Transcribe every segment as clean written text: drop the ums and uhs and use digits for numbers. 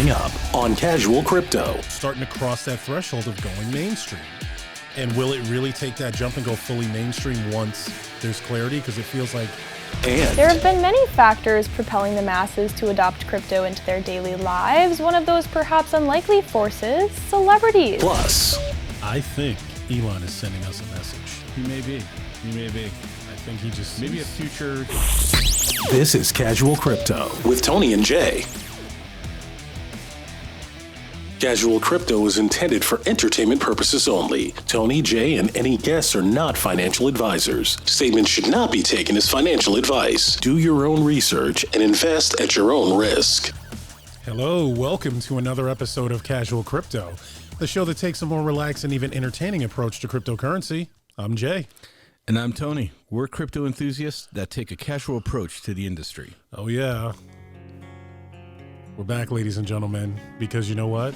coming up on Casual Crypto. Starting to cross that threshold of going mainstream. And will it really take that jump and go fully mainstream once there's clarity? Because it feels like... And there have been many factors propelling the masses to adopt crypto into their daily lives. One of those perhaps unlikely forces, celebrities. Plus, I think Elon is sending us a message. He may be. I think he just... Maybe a future... This is Casual Crypto with Tony and Jay. Casual Crypto is intended for entertainment purposes only. Tony, Jay, and any guests are not financial advisors. Statements should not be taken as financial advice. Do your own research and invest at your own risk. Hello, welcome to another episode of Casual Crypto, the show that takes a more relaxed and even entertaining approach to cryptocurrency. I'm Jay. And I'm Tony. We're crypto enthusiasts that take a casual approach to the industry. Oh, yeah. We're back, ladies and gentlemen, because you know what?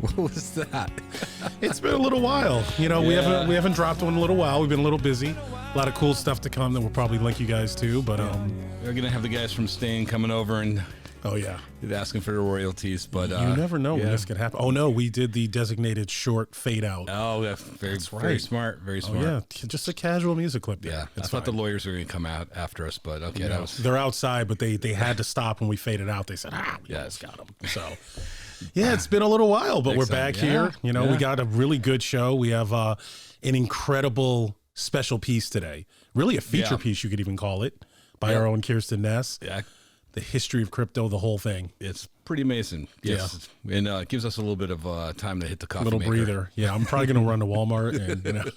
What was that? It's been a little while. You know, Yeah. we haven't dropped one in a little while. We've been a little busy. A lot of cool stuff to come that we'll probably link you guys to, but We're going to have the guys from Stain coming over and oh yeah, asking for the royalties, but you never know when this could happen. Oh no, we did the designated short fade out. Oh, that's very right. smart. Very smart. Oh yeah, just a casual music clip there. Yeah, It's I thought the fine. lawyers were going to come out after us, but okay, You that know, was... they're outside, but they had to stop when we faded out. They said, we Yes. almost got them. So, yeah, it's been a little while, but we're Excellent. back here. You know, we Yeah. got a really good show. We have an incredible special piece today. Really a feature Yeah. piece, you could even call it, by our own Kiersten Ness. Yeah, The history of crypto, the whole thing. it's pretty amazing. Yes. And it gives us a little bit of time to hit the coffee Little maker. breather. Yeah, I'm probably going to run to Walmart, and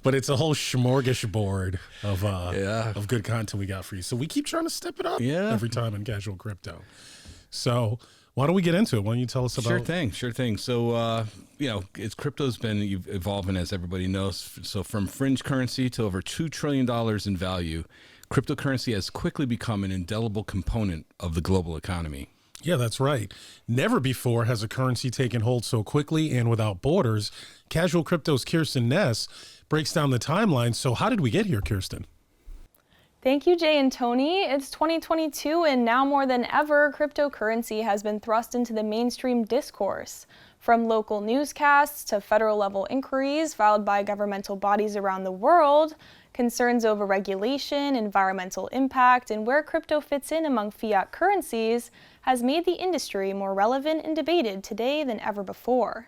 but it's a whole smorgasbord of good content we got for you. So we keep trying to step it up every time in Casual Crypto. So why don't we get into it? Why don't you tell us about... Sure thing. So, it's crypto's been evolving, as everybody knows. So from fringe currency to over $2 trillion in value, cryptocurrency has quickly become an indelible component of the global economy. Yeah, that's right. Never before has a currency taken hold so quickly and without borders. Casual Crypto's Kiersten Ness breaks down the timeline. So how did we get here, Kiersten? Thank you, Jay and Tony. It's 2022, and now more than ever, cryptocurrency has been thrust into the mainstream discourse. From local newscasts to federal-level inquiries filed by governmental bodies around the world, concerns over regulation, environmental impact, and where crypto fits in among fiat currencies has made the industry more relevant and debated today than ever before.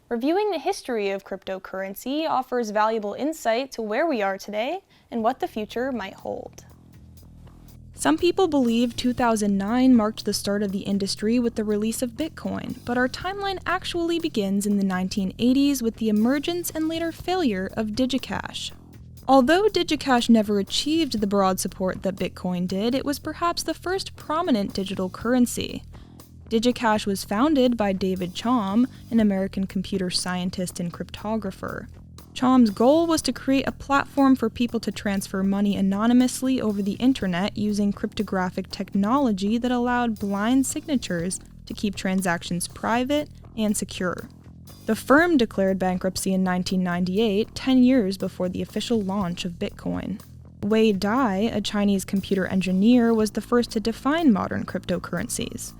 Reviewing the history of cryptocurrency offers valuable insight to where we are today and what the future might hold. Some people believe 2009 marked the start of the industry with the release of Bitcoin, but our timeline actually begins in the 1980s with the emergence and later failure of DigiCash. Although DigiCash never achieved the broad support that Bitcoin did, it was perhaps the first prominent digital currency. DigiCash was founded by David Chaum, an American computer scientist and cryptographer. Chaum's goal was to create a platform for people to transfer money anonymously over the internet using cryptographic technology that allowed blind signatures to keep transactions private and secure. The firm declared bankruptcy in 1998, 10 years before the official launch of Bitcoin. Wei Dai, a Chinese computer engineer, was the first to define modern cryptocurrencies.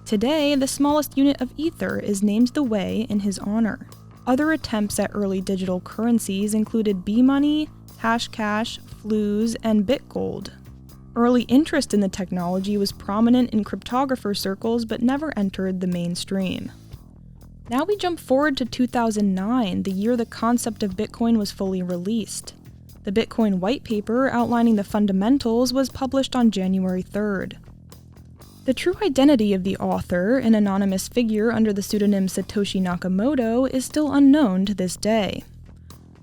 Today, the smallest unit of Ether is named the Wei in his honor. Other attempts at early digital currencies included B-Money, Hashcash, Flooz, and BitGold. Early interest in the technology was prominent in cryptographer circles but never entered the mainstream. Now we jump forward to 2009, the year the concept of Bitcoin was fully released. The Bitcoin white paper outlining the fundamentals was published on January 3rd. The true identity of the author, an anonymous figure under the pseudonym Satoshi Nakamoto, is still unknown to this day.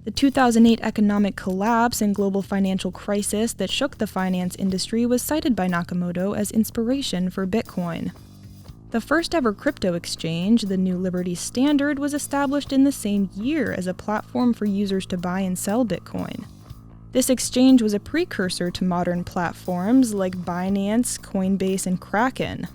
The 2008 economic collapse and global financial crisis that shook the finance industry was cited by Nakamoto as inspiration for Bitcoin. The first ever crypto exchange, the New Liberty Standard, was established in the same year as a platform for users to buy and sell Bitcoin. This exchange was a precursor to modern platforms like Binance, Coinbase, and Kraken.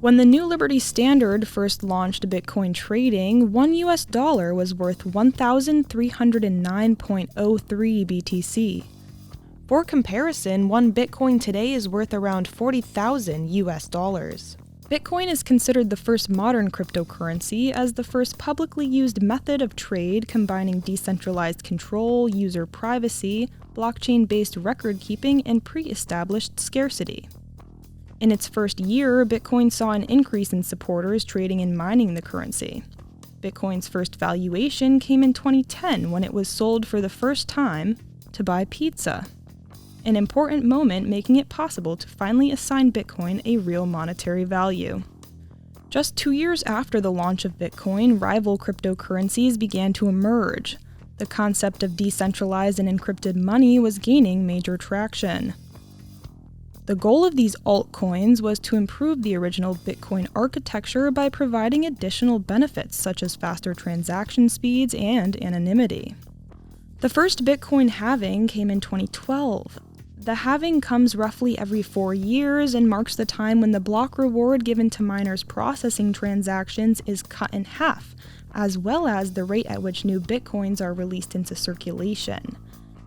When the New Liberty Standard first launched Bitcoin trading, $1 was worth 1,309.03 BTC. For comparison, one Bitcoin today is worth around $40,000. Bitcoin is considered the first modern cryptocurrency as the first publicly used method of trade combining decentralized control, user privacy, blockchain-based record-keeping, and pre-established scarcity. In its first year, Bitcoin saw an increase in supporters trading and mining the currency. Bitcoin's first valuation came in 2010 when it was sold for the first time to buy pizza. An important moment making it possible to finally assign Bitcoin a real monetary value. Just 2 years after the launch of Bitcoin, rival cryptocurrencies began to emerge. The concept of decentralized and encrypted money was gaining major traction. The goal of these altcoins was to improve the original Bitcoin architecture by providing additional benefits such as faster transaction speeds and anonymity. The first Bitcoin halving came in 2012. The halving comes roughly every 4 years and marks the time when the block reward given to miners processing transactions is cut in half, as well as the rate at which new Bitcoins are released into circulation.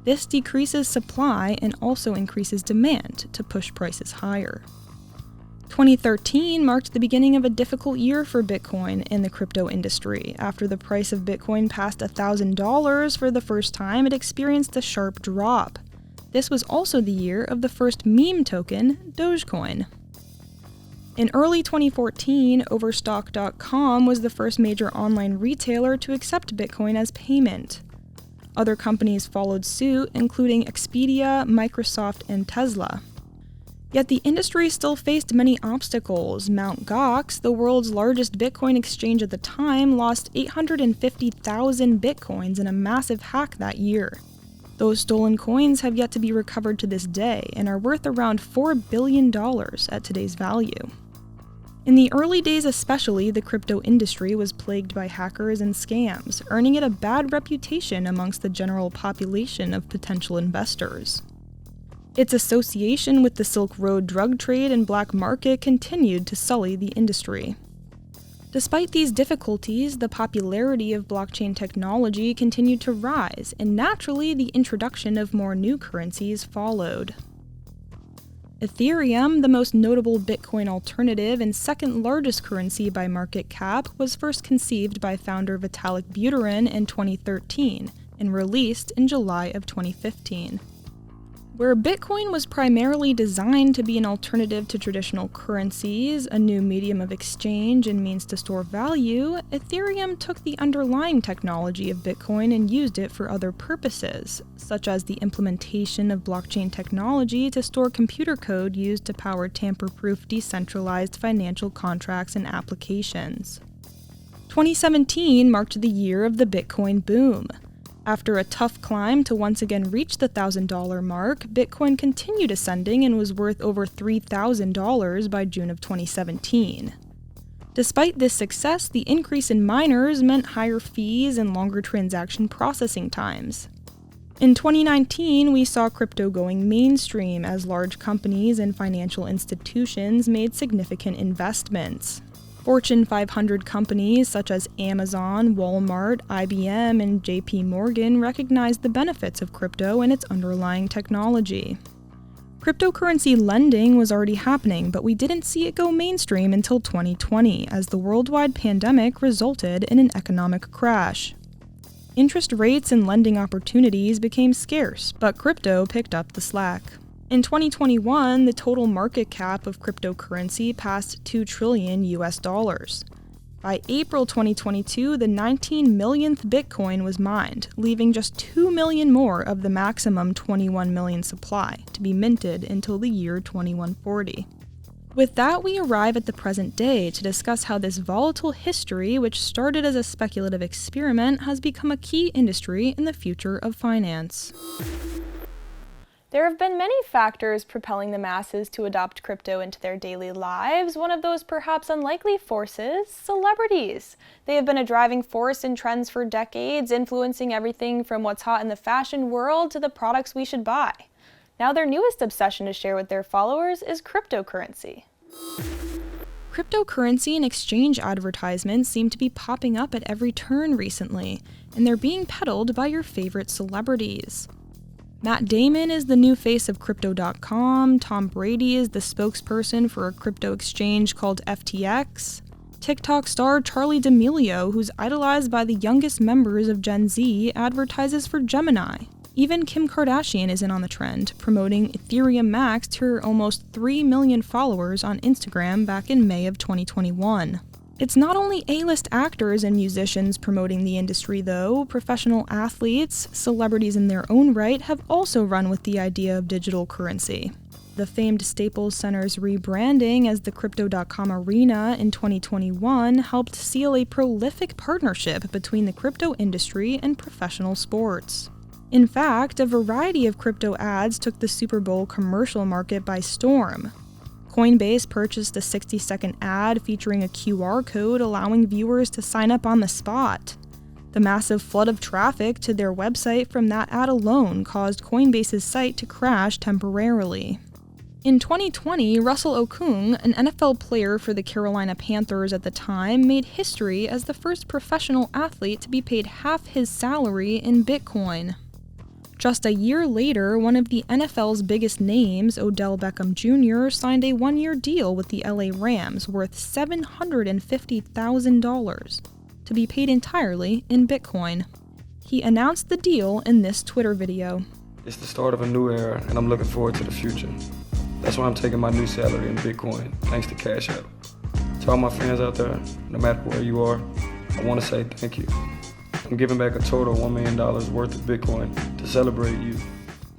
This decreases supply and also increases demand to push prices higher. 2013 marked the beginning of a difficult year for Bitcoin in the crypto industry. After the price of Bitcoin passed $1,000 for the first time, it experienced a sharp drop. This was also the year of the first meme token, Dogecoin. In early 2014, Overstock.com was the first major online retailer to accept Bitcoin as payment. Other companies followed suit, including Expedia, Microsoft, and Tesla. Yet the industry still faced many obstacles. Mt. Gox, the world's largest Bitcoin exchange at the time, lost 850,000 Bitcoins in a massive hack that year. Those stolen coins have yet to be recovered to this day and are worth around $4 billion at today's value. In the early days especially, the crypto industry was plagued by hackers and scams, earning it a bad reputation amongst the general population of potential investors. Its association with the Silk Road drug trade and black market continued to sully the industry. Despite these difficulties, the popularity of blockchain technology continued to rise, and naturally the introduction of more new currencies followed. Ethereum, the most notable Bitcoin alternative and second largest currency by market cap, was first conceived by founder Vitalik Buterin in 2013 and released in July of 2015. Where Bitcoin was primarily designed to be an alternative to traditional currencies, a new medium of exchange and means to store value, Ethereum took the underlying technology of Bitcoin and used it for other purposes, such as the implementation of blockchain technology to store computer code used to power tamper-proof decentralized financial contracts and applications. 2017 marked the year of the Bitcoin boom. After a tough climb to once again reach the $1,000 mark, Bitcoin continued ascending and was worth over $3,000 by June of 2017. Despite this success, the increase in miners meant higher fees and longer transaction processing times. In 2019, we saw crypto going mainstream as large companies and financial institutions made significant investments. Fortune 500 companies such as Amazon, Walmart, IBM, and JP Morgan recognized the benefits of crypto and its underlying technology. Cryptocurrency lending was already happening, but we didn't see it go mainstream until 2020, as the worldwide pandemic resulted in an economic crash. Interest rates and lending opportunities became scarce, but crypto picked up the slack. In 2021, the total market cap of cryptocurrency passed $2 trillion. By April 2022, the 19 millionth Bitcoin was mined, leaving just 2 million more of the maximum 21 million supply to be minted until the year 2140. With that, we arrive at the present day to discuss how this volatile history, which started as a speculative experiment, has become a key industry in the future of finance. There have been many factors propelling the masses to adopt crypto into their daily lives. One of those perhaps unlikely forces, celebrities. They have been a driving force in trends for decades, influencing everything from what's hot in the fashion world to the products we should buy. Now their newest obsession to share with their followers is cryptocurrency. Cryptocurrency and exchange advertisements seem to be popping up at every turn recently, and they're being peddled by your favorite celebrities. Matt Damon is the new face of Crypto.com, Tom Brady is the spokesperson for a crypto exchange called FTX, TikTok star Charli D'Amelio, who's idolized by the youngest members of Gen Z, advertises for Gemini. Even Kim Kardashian is in on the trend, promoting Ethereum Max to her almost 3 million followers on Instagram back in May of 2021. It's not only A-list actors and musicians promoting the industry, though. Professional athletes, celebrities in their own right, have also run with the idea of digital currency. The famed Staples Center's rebranding as the Crypto.com Arena in 2021 helped seal a prolific partnership between the crypto industry and professional sports. In fact, a variety of crypto ads took the Super Bowl commercial market by storm. Coinbase purchased a 60-second ad featuring a QR code allowing viewers to sign up on the spot. The massive flood of traffic to their website from that ad alone caused Coinbase's site to crash temporarily. In 2020, Russell Okung, an NFL player for the Carolina Panthers at the time, made history as the first professional athlete to be paid half his salary in Bitcoin. Just a year later, one of the NFL's biggest names, Odell Beckham Jr., signed a one-year deal with the LA Rams worth $750,000 to be paid entirely in Bitcoin. He announced the deal in this Twitter video. It's the start of a new era, and I'm looking forward to the future. That's why I'm taking my new salary in Bitcoin, thanks to Cash App. To all my fans out there, no matter where you are, I want to say thank you. I'm giving back a total of $1 million worth of Bitcoin to celebrate you.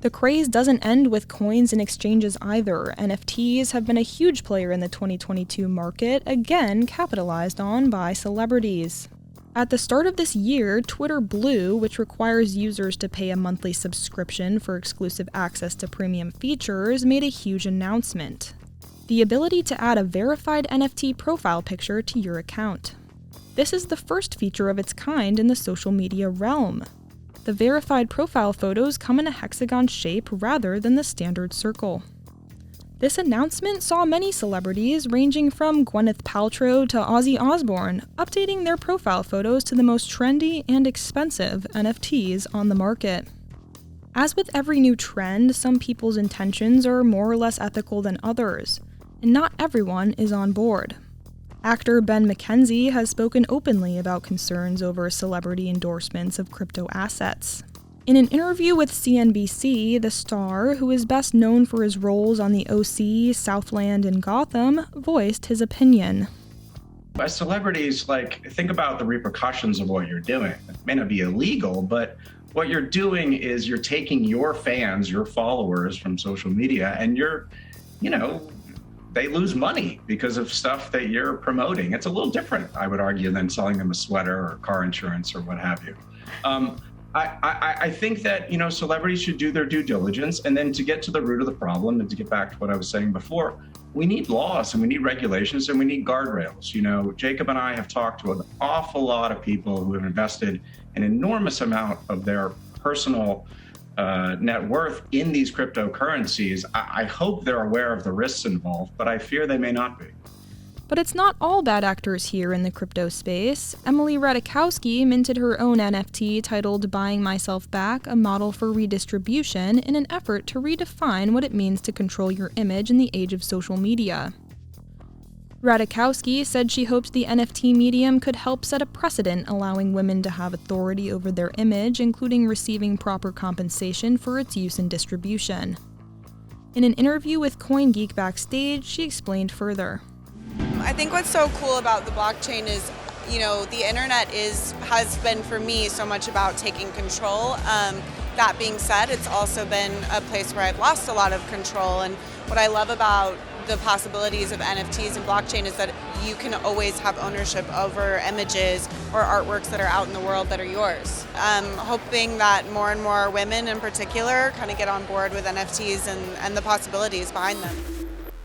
The craze doesn't end with coins and exchanges either. NFTs have been a huge player in the 2022 market, again capitalized on by celebrities. At the start of this year, Twitter Blue, which requires users to pay a monthly subscription for exclusive access to premium features, made a huge announcement: the ability to add a verified NFT profile picture to your account. This is the first feature of its kind in the social media realm. The verified profile photos come in a hexagon shape rather than the standard circle. This announcement saw many celebrities, ranging from Gwyneth Paltrow to Ozzy Osbourne, updating their profile photos to the most trendy and expensive NFTs on the market. As with every new trend, some people's intentions are more or less ethical than others, and not everyone is on board. Actor Ben McKenzie has spoken openly about concerns over celebrity endorsements of crypto assets. In an interview with CNBC, the star, who is best known for his roles on the OC, Southland, and Gotham, voiced his opinion. As celebrities, think about the repercussions of what you're doing. It may not be illegal, but what you're doing is you're taking your fans, your followers from social media, and they lose money because of stuff that you're promoting. It's a little different, I would argue, than selling them a sweater or car insurance or what have you. I think that, celebrities should do their due diligence, and then to get to the root of the problem and to get back to what I was saying before, we need laws and we need regulations and we need guardrails. Jacob and I have talked to an awful lot of people who have invested an enormous amount of their personal net worth in these cryptocurrencies. I hope they're aware of the risks involved, but I fear they may not be. But it's not all bad actors here in the crypto space. Emily Ratajkowski minted her own NFT titled Buying Myself Back, a model for redistribution, in an effort to redefine what it means to control your image in the age of social media. Ratajkowski said she hoped the NFT medium could help set a precedent allowing women to have authority over their image, including receiving proper compensation for its use and distribution. In an interview with CoinGeek Backstage, she explained further. I think what's so cool about the blockchain is, the internet has been for me so much about taking control. That being said, it's also been a place where I've lost a lot of control. And what I love about the possibilities of NFTs and blockchain is that you can always have ownership over images or artworks that are out in the world that are yours. I'm hoping that more and more women in particular kind of get on board with NFTs and the possibilities behind them.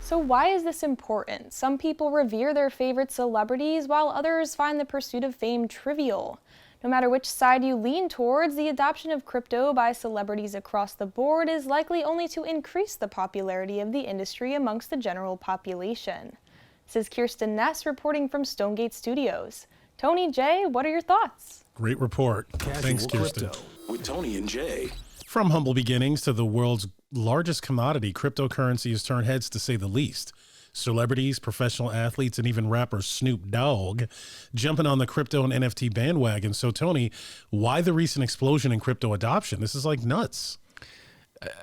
So why is this important? Some people revere their favorite celebrities, while others find the pursuit of fame trivial. No matter which side you lean towards, the adoption of crypto by celebrities across the board is likely only to increase the popularity of the industry amongst the general population. This is Kiersten Ness reporting from Stonegate Studios. Tony, Jay, what are your thoughts? Great report. Thanks, Kiersten. With Tony and Jay. From humble beginnings to the world's largest commodity, cryptocurrency has turned heads, to say the least. Celebrities, professional athletes, and even rapper Snoop Dogg jumping on the crypto and NFT bandwagon. So, Tony, why the recent explosion in crypto adoption? This is like nuts.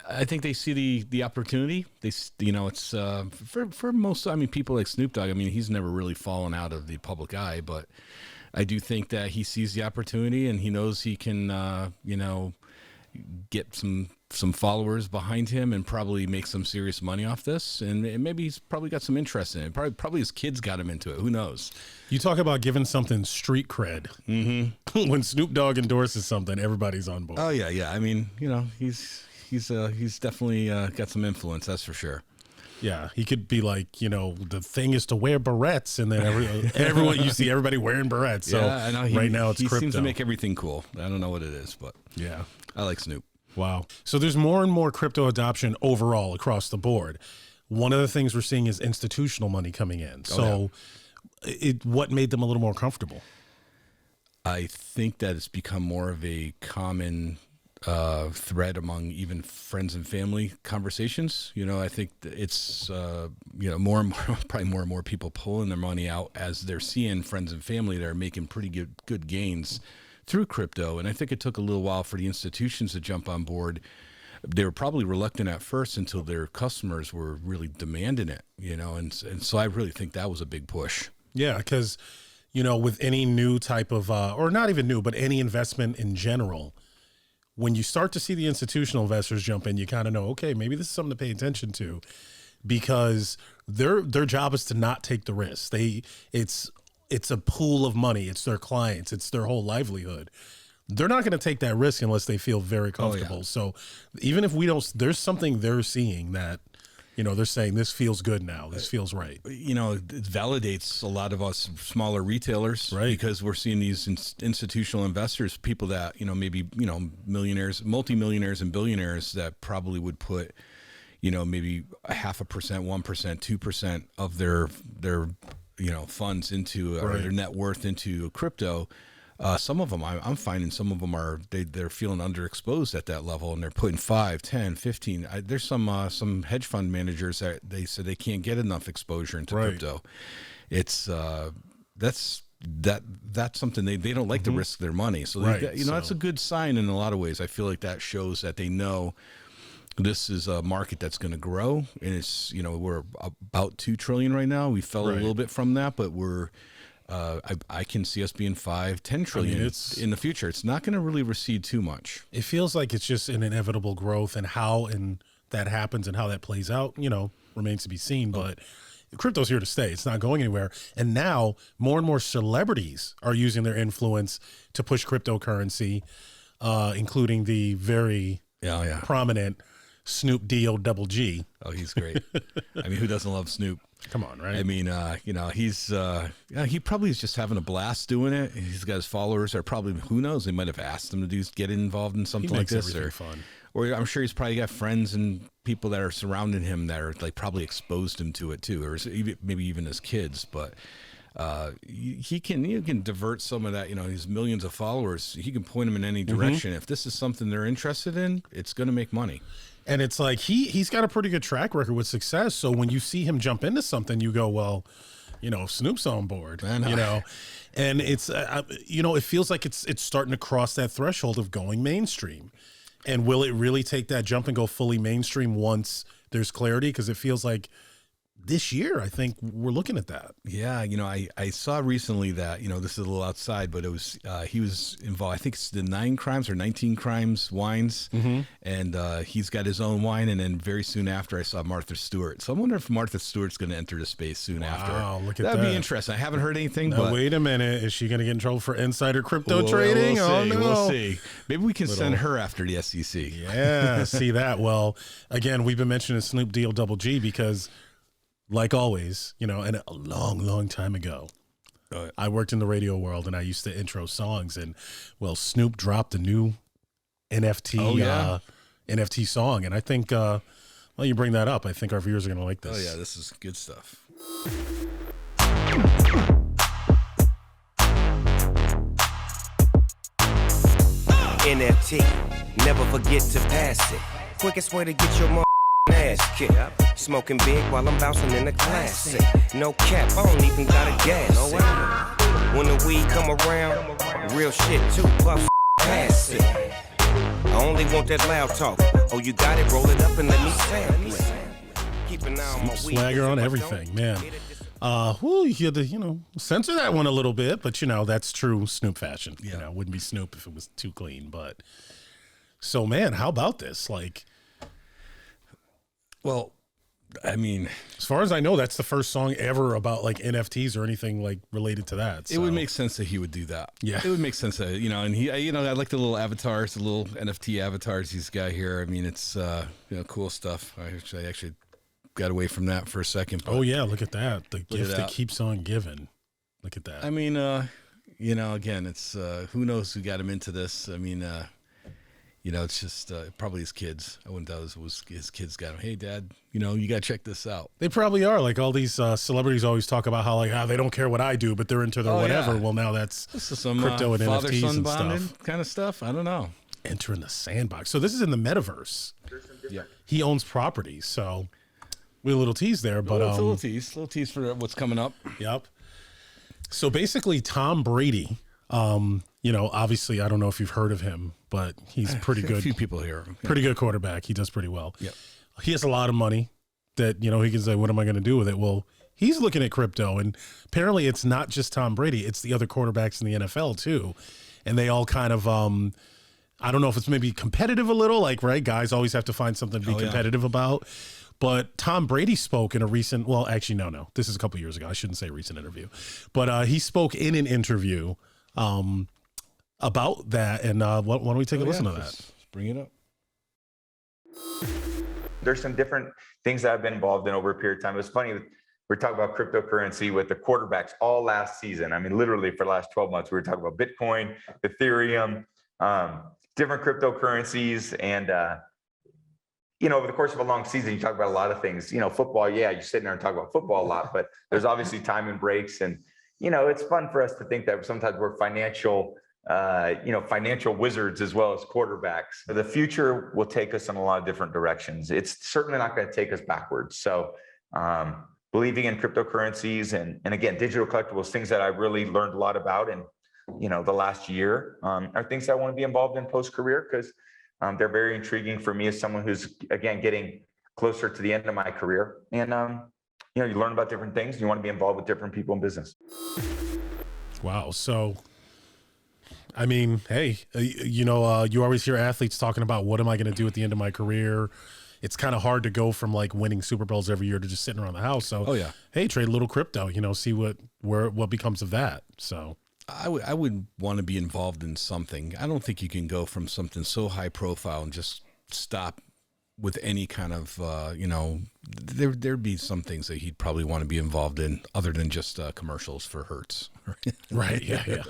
I think they see the opportunity. It's for most. I mean, people like Snoop Dogg. I mean, he's never really fallen out of the public eye, but I do think that he sees the opportunity and he knows he can, get some followers behind him and probably make some serious money off this. And maybe he's probably got some interest in it. Probably his kids got him into it. Who knows? You talk about giving something street cred. Mm-hmm. When Snoop Dogg endorses something, everybody's on board. Oh yeah. I mean, he's definitely got some influence. That's for sure. Yeah, he could be like, the thing is to wear barrettes, and then everyone you see everybody wearing barrettes. So yeah, I know. Right now it's crypto. He seems to make everything cool. I don't know what it is, but yeah, I like Snoop. Wow. So there's more and more crypto adoption overall across the board. One of the things we're seeing is institutional money coming in. So what made them a little more comfortable? I think that it's become more of a common thread among even friends and family conversations. I think it's more and more, probably more and more people pulling their money out as they're seeing friends and family that are making pretty good gains through crypto. And I think it took a little while for the institutions to jump on board. They were probably reluctant at first until their customers were really demanding it, and so I really think that was a big push. Yeah, because with any new type of or not even new, but any investment in general, when you start to see the institutional investors jump in, you kind of know, okay, maybe this is something to pay attention to, because their job is to not take the risk. It's a pool of money. It's their clients. It's their whole livelihood. They're not going to take that risk unless they feel very comfortable. Oh, yeah. So even if we don't, there's something they're seeing that, they're saying this feels good now. This feels right. It validates a lot of us smaller retailers, right? Because we're seeing these institutional investors, people that, maybe, millionaires, multimillionaires and billionaires that probably would put, maybe 0.5%, 1%, 2% of their funds into or their net worth into crypto. Some of them, I'm finding some of them they're feeling underexposed at that level, and they're putting 5, 10, 15. There's some hedge fund managers that they said they can't get enough exposure into crypto. It's that's something they don't like to risk their money. So that's a good sign in a lot of ways. I feel like that shows that they know this is a market that's going to grow, and it's we're about $2 trillion right now. We fell a little bit from that, but we're I can see us being 5-10 trillion in the future. It's not going to really recede too much. It feels like it's just an inevitable growth, and how that happens and how that plays out, remains to be seen. But crypto's here to stay. It's not going anywhere. And now more and more celebrities are using their influence to push cryptocurrency, including the very prominent Snoop Dogg. Oh, he's great. I mean, who doesn't love Snoop? Come on, right? I mean, he probably is just having a blast doing it. He's got his followers are probably, who knows, they might have asked him to get involved in something like this. Or I'm sure he's probably got friends and people that are surrounding him that are like probably exposed him to it too, or maybe even his kids. But you can divert some of that, his millions of followers. He can point them in any direction. If this is something they're interested in, it's going to make money. And it's like he's got a pretty good track record with success. So when you see him jump into something, you go, well, Snoop's on board, and it's, it feels like it's starting to cross that threshold of going mainstream. And will it really take that jump and go fully mainstream once there's clarity? Because it feels like this year, I think we're looking at that. Yeah, I saw recently that, this is a little outside, but it was he was involved. I think it's the 9 Crimes or 19 Crimes wines, and he's got his own wine. And then very soon after, I saw Martha Stewart. So I wonder if Martha Stewart's going to enter the space soon after. Wow, look at that. That'd be interesting. I haven't heard anything. Now, but wait a minute. Is she going to get in trouble for insider crypto trading? We'll see. Maybe we can send her after the SEC. Yeah, see that. Well, again, we've been mentioning Snoop Dogg because, like always, and a long time ago, I worked in the radio world and I used to intro songs, and Snoop dropped a new NFT NFT song, and I think you bring that up, I think our viewers are going to like this. Oh yeah, this is good stuff. NFT Never forget to pass it. Quickest way to get your ass kicked. Smoking big while I'm bouncing in the classic. No cap, I don't even gotta gas it. When the weed come around, real shit too, puff pass it. I only want that loud talk. Oh, you got it, roll it up and let me sample it. Keep an eye on my weed. Swagger on everything, man. Well, you had to, censor that one a little bit, but that's true Snoop fashion. Yeah. Wouldn't be Snoop if it was too clean. But so, man, how about this? Like, well, I mean, as far as I know, that's the first song ever about like NFTs or anything like related to that. So. It would make sense that he would do that. Yeah, it would make sense that and he, I like the little avatars, the little NFT avatars he's got here. I mean, it's cool stuff. I actually got away from that for a second. Oh yeah, look at that, the gift that keeps on giving. Look at that. I mean, again, it's who knows who got him into this. I mean, it's just probably his kids. I wouldn't doubt it was his kids got him. Hey, Dad, you got to check this out. They probably are. Like all these celebrities always talk about how they don't care what I do, but they're into their whatever. Yeah. Well, now that's some crypto and NFTs and stuff. Kind of stuff. I don't know. Entering the sandbox. So this is in the metaverse. Yeah. He owns properties. So we have a little tease there, but it's a little tease for what's coming up. Yep. So basically, Tom Brady. Obviously, I don't know if you've heard of him, but he's pretty good. A few people here. Yeah. Pretty good quarterback. He does pretty well. Yep. He has a lot of money that, he can say, what am I going to do with it? Well, he's looking at crypto, and apparently it's not just Tom Brady. It's the other quarterbacks in the NFL, too. And they all kind of, I don't know if it's maybe competitive a little, like, right? Guys always have to find something to be competitive about. But Tom Brady spoke in a recent, well, actually, no. This is a couple years ago. I shouldn't say recent interview. But he spoke in an interview about that. And why don't we take a listen to that? Let's bring it up. There's some different things that I've been involved in over a period of time. It was funny. We're talking about cryptocurrency with the quarterbacks all last season. I mean, literally for the last 12 months, we were talking about Bitcoin, Ethereum, different cryptocurrencies. And, over the course of a long season, you talk about a lot of things. Football, you're sitting there and talk about football a lot, but there's obviously time and breaks. And, it's fun for us to think that sometimes we're financial wizards as well as quarterbacks. The future will take us in a lot of different directions. It's certainly not going to take us backwards. So believing in cryptocurrencies and again, digital collectibles, things that I really learned a lot about in, the last year are things that I want to be involved in post-career because they're very intriguing for me as someone who's, again, getting closer to the end of my career. And, you learn about different things. You want to be involved with different people in business. Wow. So, I mean, hey, you always hear athletes talking about what am I going to do at the end of my career? It's kind of hard to go from like winning Super Bowls every year to just sitting around the house. So, hey, trade a little crypto, see what becomes of that. So I would want to be involved in something. I don't think you can go from something so high profile and just stop with any kind of, there'd be some things that he'd probably want to be involved in other than just commercials for Hertz. Right. Yeah.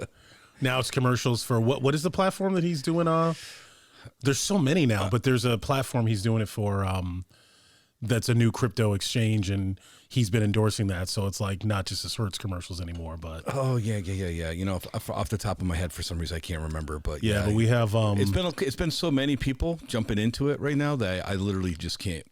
Now it's commercials for what is the platform that he's doing? There's so many now, but there's a platform he's doing it for that's a new crypto exchange, and he's been endorsing that. So it's like not just his Hertz commercials anymore, but yeah. Off the top of my head, for some reason I can't remember, but but we have it's been so many people jumping into it right now that I literally just can't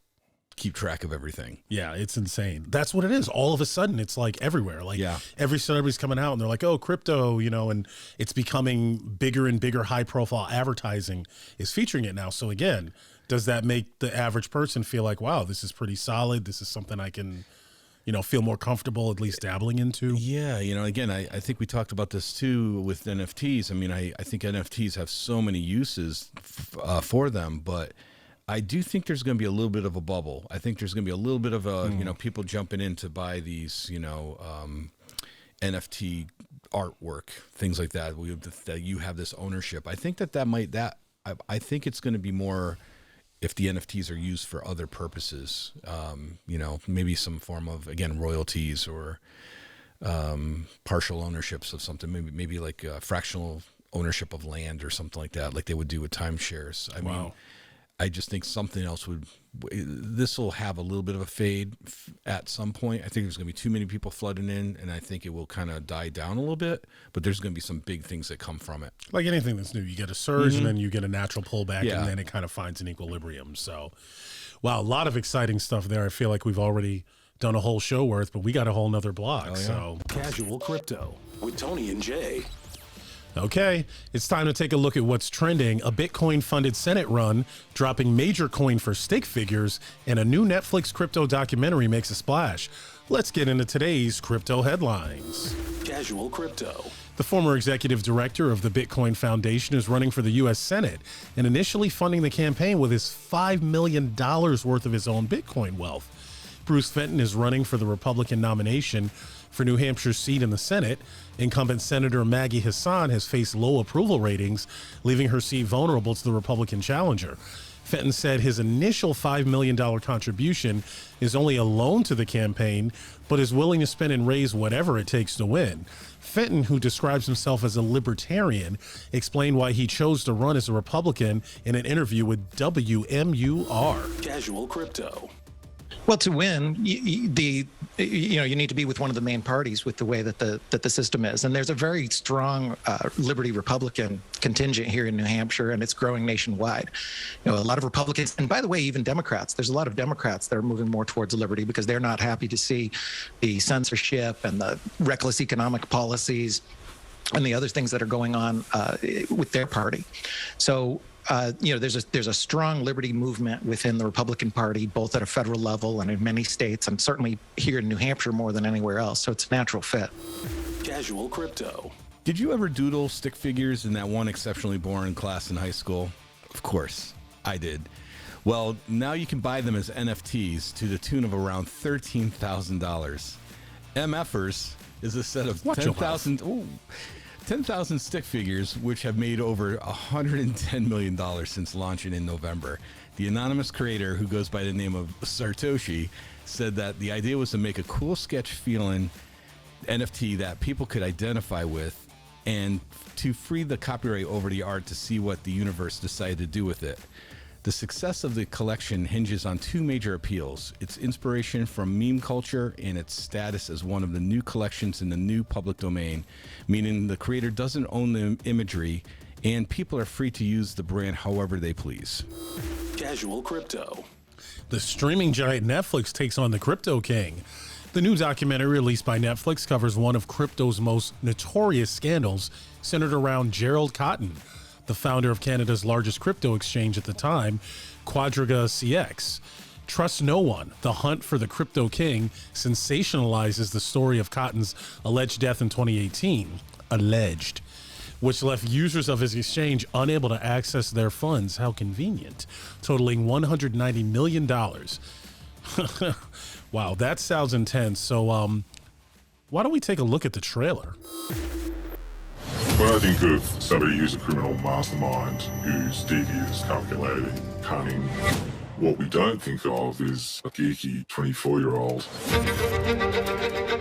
keep track of everything. Yeah, it's insane. That's what it is. All of a sudden, it's like everywhere. Like every celebrity's coming out and they're like, oh, crypto, and it's becoming bigger and bigger. High profile advertising is featuring it now. So again, does that make the average person feel like, wow, this is pretty solid? This is something I can, feel more comfortable at least dabbling into? Yeah. Again, I think we talked about this too with NFTs. I mean, I think NFTs have so many uses for them, but I do think there's going to be a little bit of a bubble. I think there's going to be a little bit of a, people jumping in to buy these, NFT artwork, things like that. That you have this ownership. I think I think it's going to be more if the NFTs are used for other purposes, maybe some form of, again, royalties or partial ownerships of something, maybe like fractional ownership of land or something like that, like they would do with timeshares. I mean, I just think something else this will have a little bit of a fade at some point. I think there's going to be too many people flooding in, and I think it will kind of die down a little bit, but there's going to be some big things that come from it. Like anything that's new, you get a surge and then you get a natural pullback, and then it kind of finds an equilibrium. So, wow, a lot of exciting stuff there. I feel like we've already done a whole show worth, but we got a whole nother block. Oh, yeah. So Casual Crypto with Tony and Jay. Okay, it's time to take a look at what's trending. A Bitcoin-funded Senate run, dropping major coin for stick figures, and a new Netflix crypto documentary makes a splash. Let's get into today's crypto headlines. Casual Crypto. The former executive director of the Bitcoin Foundation is running for the U.S. Senate and initially funding the campaign with his $5 million worth of his own Bitcoin wealth. Bruce Fenton is running for the Republican nomination for New Hampshire's seat in the Senate. Incumbent Senator Maggie Hassan has faced low approval ratings, leaving her seat vulnerable to the Republican challenger. Fenton said his initial $5 million contribution is only a loan to the campaign, but is willing to spend and raise whatever it takes to win. Fenton, who describes himself as a libertarian, explained why he chose to run as a Republican in an interview with WMUR. Casual Crypto. Well, to win, you need to be with one of the main parties with the way that the system is, and there's a very strong Liberty Republican contingent here in New Hampshire, and it's growing nationwide. A lot of Republicans, and by the way, even Democrats. There's a lot of Democrats that are moving more towards liberty because they're not happy to see the censorship and the reckless economic policies and the other things that are going on with their party. So. There's a strong liberty movement within the Republican Party, both at a federal level and in many states, and certainly here in New Hampshire more than anywhere else. So it's a natural fit. Casual Crypto. Did you ever doodle stick figures in that one exceptionally boring class in high school? Of course, I did. Well, now you can buy them as NFTs to the tune of around $13,000. MFers is a set of 10,000 stick figures, which have made over $110 million since launching in November. The anonymous creator, who goes by the name of Sartoshi, said that the idea was to make a cool sketch feeling NFT that people could identify with and to free the copyright over the art to see what the universe decided to do with it. The success of the collection hinges on two major appeals: its inspiration from meme culture and its status as one of the new collections in the new public domain, meaning the creator doesn't own the imagery and people are free to use the brand however they please. Casual Crypto. The streaming giant Netflix takes on the Crypto King. The new documentary released by Netflix covers one of crypto's most notorious scandals, centered around Gerald Cotton, the founder of Canada's largest crypto exchange at the time, Quadriga CX. Trust No One, The Hunt for the Crypto King, sensationalizes the story of Cotton's alleged death in 2018, which left users of his exchange unable to access their funds. How convenient. Totaling $190 million. Wow, that sounds intense. So, why don't we take a look at the trailer? When I think of somebody who's a criminal mastermind, who's devious, calculating, cunning, what we don't think of is a geeky 24-year-old.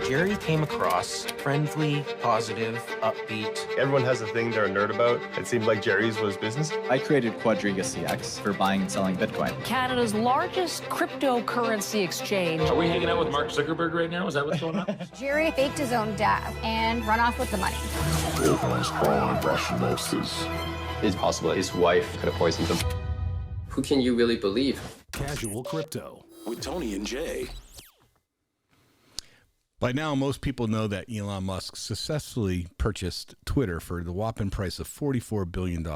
Jerry came across friendly, positive, upbeat. Everyone has a thing they're a nerd about. It seemed like Jerry's was business. I created Quadriga CX for buying and selling Bitcoin. Canada's largest cryptocurrency exchange. Are we hanging out with Mark Zuckerberg right now? Is that what's going on? Jerry faked his own death and run off with the money. Organized crime, Russian mobsters. It's possible his wife could have poisoned him. Who can you really believe? Casual Crypto with Tony and Jay. By now, most people know that Elon Musk successfully purchased Twitter for the whopping price of $44 billion.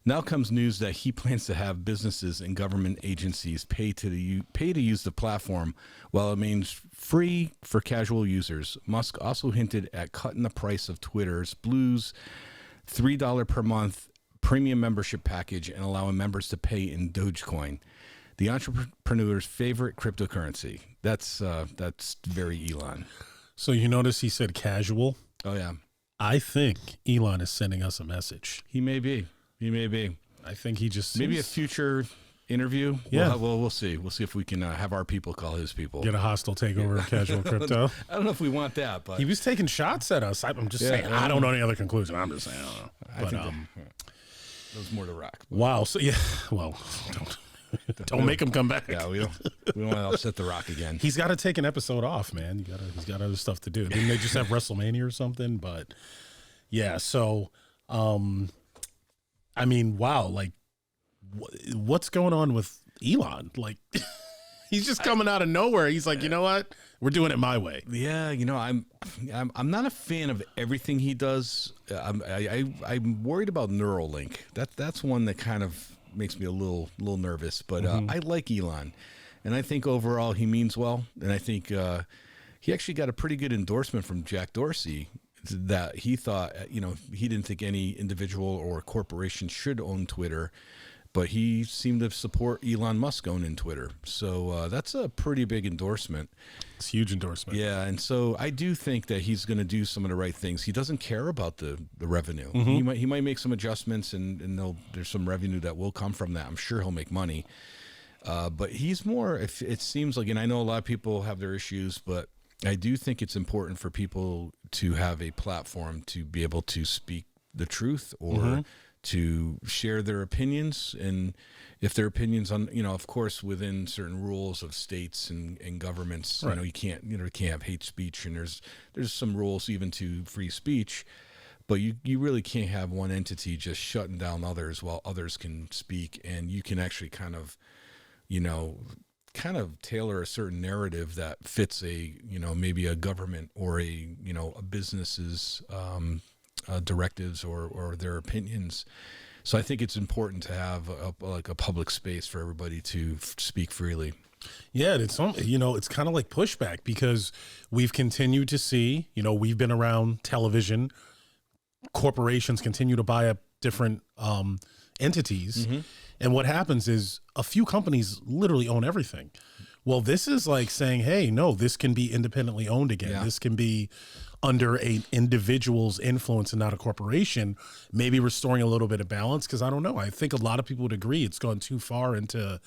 Now comes news that he plans to have businesses and government agencies pay to use the platform while it remains free for casual users. Musk also hinted at cutting the price of Twitter's Blue's $3 per month premium membership package and allowing members to pay in Dogecoin, the entrepreneur's favorite cryptocurrency. That's very Elon. So you notice he said casual? Oh, yeah. I think Elon is sending us a message. He may be. I think he just maybe a future interview. Yeah. We'll see. We'll see if we can have our people call his people. Get a hostile takeover of Casual Crypto. I don't know if we want that, but he was taking shots at us. I'm just saying. I don't know any other conclusion. I'm just saying. I don't know. But That was more to Rock. Wow. So yeah, well, don't make him come back. Yeah, we don't want to upset the Rock again. He's got to take an episode off, man. He's got other stuff to do. Didn't they just have WrestleMania or something? But yeah, so I mean, wow, like what's going on with Elon? Like he's just coming out of nowhere. He's like, you know what? We're doing it my way. Yeah, I'm not a fan of everything he does. I'm worried about Neuralink. That's one that kind of makes me a little nervous. But I like Elon, and I think overall he means well. And I think he actually got a pretty good endorsement from Jack Dorsey that he thought, he didn't think any individual or corporation should own Twitter. But he seemed to support Elon Musk owning Twitter. So that's a pretty big endorsement. It's a huge endorsement. Yeah, and so I do think that he's going to do some of the right things. He doesn't care about the revenue. He might make some adjustments, and there's some revenue that will come from that. I'm sure he'll make money. But he's more, if it seems like, and I know a lot of people have their issues, but I do think it's important for people to have a platform to be able to speak the truth or to share their opinions, and if their opinions on, of course, within certain rules of states and governments, right. You can't have hate speech, and there's some rules even to free speech, but you really can't have one entity just shutting down others while others can speak, and you can actually kind of tailor a certain narrative that fits maybe a government or a business's directives or their opinions. So I think it's important to have a public space for everybody to speak freely. Yeah, it's kind of like pushback, because we've continued to see, we've been around television, corporations continue to buy up different entities, and what happens is a few companies literally own everything. Well, this is like saying, hey, no, this can be independently owned again. Yeah. This can be under an individual's influence and not a corporation, maybe restoring a little bit of balance. Because I don't know. I think a lot of people would agree it's gone too far into,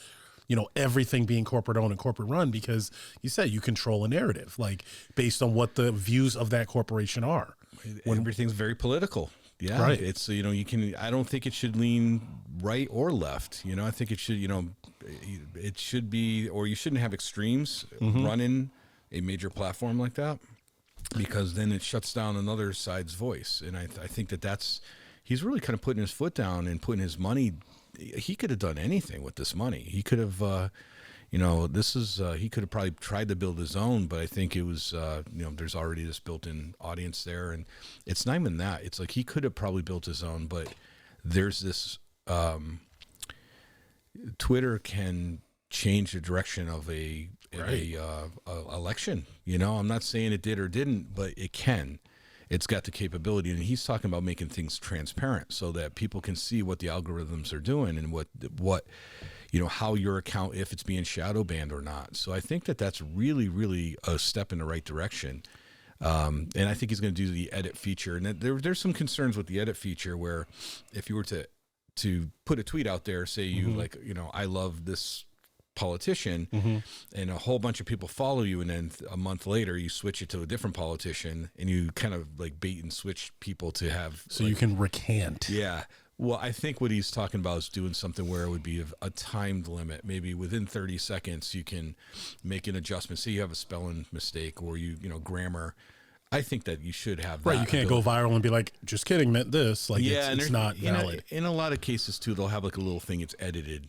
everything being corporate owned and corporate run, because you said you control a narrative, like based on what the views of that corporation are. Everything's very political. Yeah, right. It's, I don't think it should lean right or left. I think it should, it should be, or you shouldn't have extremes running a major platform like that, because then it shuts down another side's voice. And I think he's really kind of putting his foot down and putting his money. He could have done anything with this money. He could have, he could have probably tried to build his own, but I think it was, there's already this built-in audience there, and it's not even that. It's like he could have probably built his own, but there's this, Twitter can change the direction of a election. I'm not saying it did or didn't, but it can. It's got the capability, and he's talking about making things transparent so that people can see what the algorithms are doing and what how your account, if it's being shadow banned or not. So I think that's really, really a step in the right direction. And I think he's going to do the edit feature. And there's some concerns with the edit feature, where if you were to put a tweet out there, say you I love this politician, and a whole bunch of people follow you, and then a month later you switch it to a different politician, and you kind of like bait and switch people to have, so you can recant. Yeah. Well, I think what he's talking about is doing something where it would be a timed limit. Maybe within 30 seconds you can make an adjustment. Say you have a spelling mistake, or grammar. I think that you should have that. Right, you can't go viral and be like, just kidding, meant this. Like, yeah, it's not valid. In a lot of cases too, they'll have like a little thing, it's edited.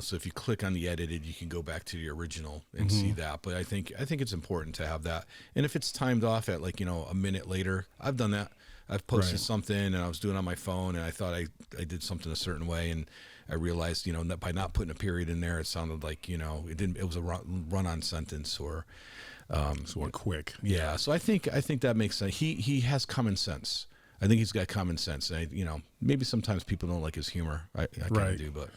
So if you click on the edited, you can go back to the original and see that. But I think it's important to have that. And if it's timed off at a minute later, I've done that. I've posted something, and I was doing it on my phone, and I thought I did something a certain way, and I realized that by not putting a period in there, it sounded like it was a run-on sentence, or or quick. Yeah. So I think that makes sense. He has common sense. I think he's got common sense. And maybe sometimes people don't like his humor. I kind of do, but.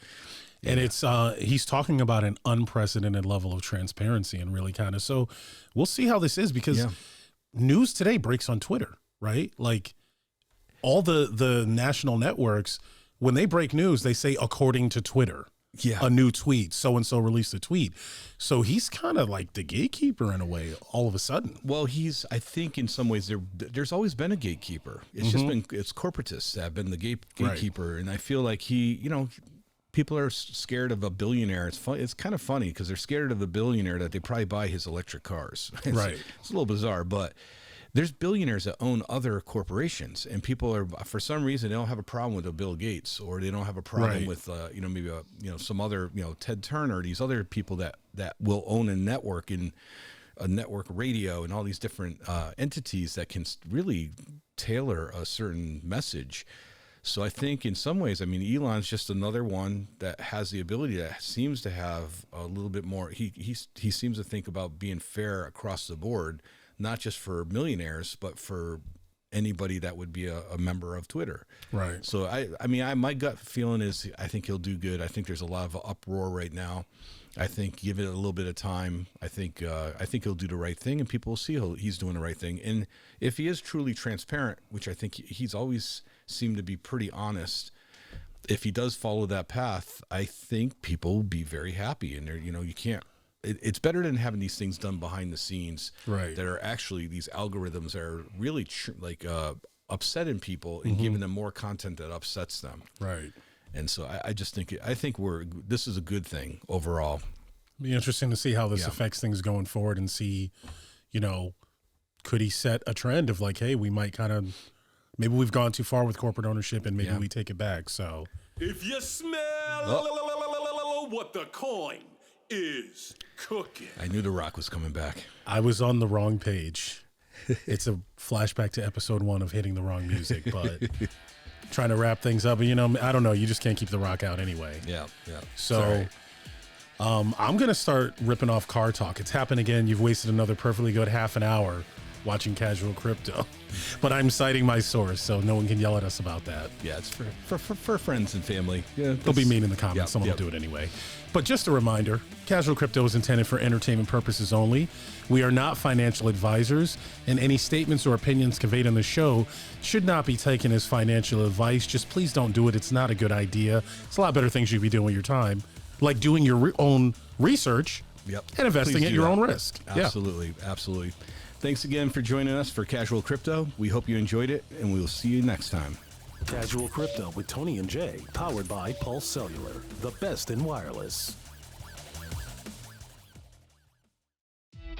Yeah. And it's he's talking about an unprecedented level of transparency, and really kind of, so we'll see how this is, because news today breaks on Twitter, right? Like all the national networks, when they break news, they say according to Twitter. a new tweet. So-and-so released a tweet. So he's kind of like the gatekeeper in a way all of a sudden. Well, I think in some ways there's always been a gatekeeper. It's just been, it's corporatists that have been the gatekeeper. Right. And I feel like people are scared of a billionaire. It's fun. It's kind of funny because they're scared of a billionaire that they probably buy his electric cars. Right. It's a little bizarre, but there's billionaires that own other corporations, and people are, for some reason, they don't have a problem with a Bill Gates, or they don't have a problem with, maybe some other, Ted Turner, these other people that will own a network and a network radio and all these different entities that can really tailor a certain message. So I think in some ways, Elon's just another one that has the ability, that seems to have a little bit more. He seems to think about being fair across the board, not just for millionaires, but for anybody that would be a member of Twitter. Right. So my gut feeling is I think he'll do good. I think there's a lot of uproar right now. I think give it a little bit of time. I think he'll do the right thing, and people will see he's doing the right thing. And if he is truly transparent, which I think he's always seemed to be pretty honest, if he does follow that path, I think people will be very happy. And you can't. It's better than having these things done behind the scenes, right? That are actually, these algorithms are really upsetting people and giving them more content that upsets them, right? And so I just think this is a good thing overall. Be interesting to see how this affects things going forward, and see, could he set a trend of like, hey, we might maybe we've gone too far with corporate ownership, and maybe we take it back. So if you smell what the coin is cooking. I knew The Rock was coming back. I was on the wrong page. It's a flashback to episode 1 of hitting the wrong music, but trying to wrap things up. I don't know. You just can't keep The Rock out anyway. Yeah. So I'm going to start ripping off car talk. It's happened again. You've wasted another perfectly good half an hour watching Casual Crypto, but I'm citing my source, so no one can yell at us about that. Yeah, it's for friends and family. Yeah, they'll be mean in the comments. Someone will do it anyway. But just a reminder, Casual Crypto is intended for entertainment purposes only. We are not financial advisors, and any statements or opinions conveyed on the show should not be taken as financial advice. Just please don't do it. It's not a good idea. It's a lot better things you could be doing with your time, like doing your own research and investing at your own risk. Absolutely. Absolutely. Thanks again for joining us for Casual Crypto. We hope you enjoyed it, and we will see you next time. Casual Crypto with Tony and Jay, powered by Pulse Cellular, the best in wireless.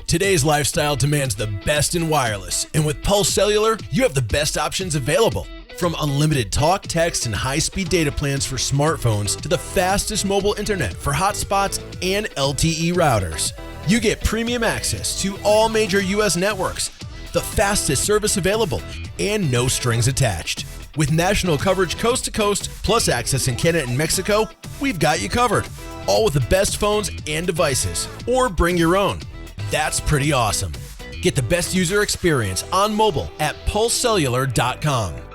Today's lifestyle demands the best in wireless, and with Pulse Cellular, you have the best options available. From unlimited talk, text, and high-speed data plans for smartphones to the fastest mobile internet for hotspots and LTE routers. You get premium access to all major U.S. networks, the fastest service available, and no strings attached. With national coverage coast to coast, plus access in Canada and Mexico, we've got you covered. All with the best phones and devices, or bring your own. That's pretty awesome. Get the best user experience on mobile at pulsecellular.com.